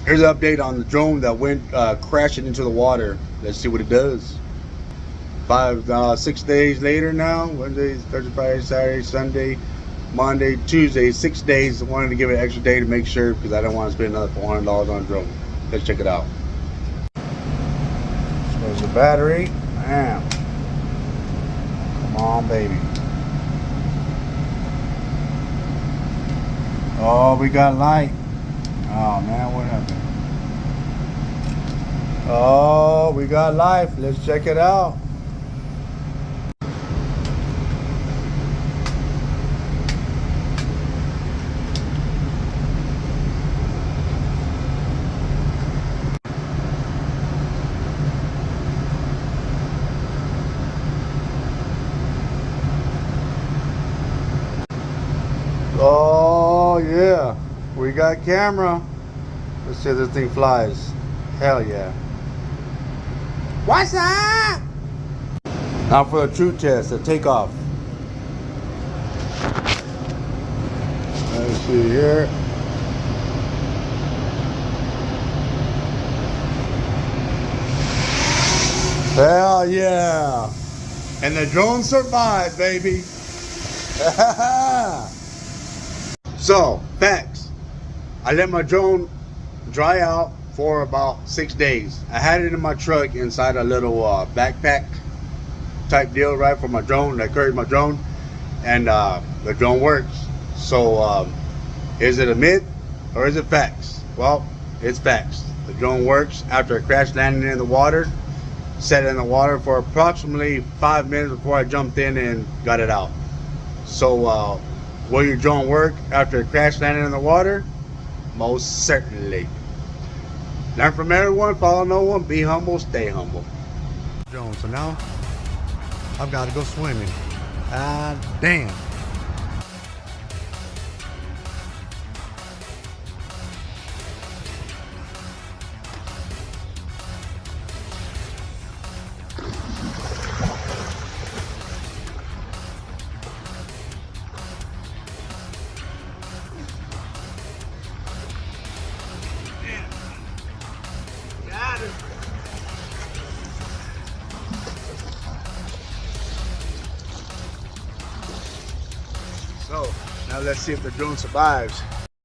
Here's an update on the drone that went crashing into the water. Let's see what it does. 6 days later now. Wednesday, Thursday, Friday, Saturday, Sunday, Monday, Tuesday. 6 days. I wanted to give it an extra day to make sure because I don't want to spend another $400 on a drone. Let's check it out. There's the battery. Bam. Come on, baby. Oh, we got light. Oh man, what happened? Oh, we got life. Let's check it out. Oh yeah, we got camera. Let's see if this thing flies. Hell yeah. What's up? Now for a true test, a takeoff. Let's see here. Hell yeah. And the drone survived, baby. So, facts. I let my drone dry out for about 6 days. I had it in my truck inside a little backpack type deal, right, for my drone. I carried my drone, and the drone works. So, is it a myth or is it facts? Well, it's facts. The drone works. After it crash landed in the water, sat in the water for approximately 5 minutes before I jumped in and got it out. So, will your drone work after it crash landed in the water? Most certainly. Learn from everyone, follow no one, be humble, stay humble. Drone, so now I've got to go swimming. Ah, damn. So now let's see if the drone survives.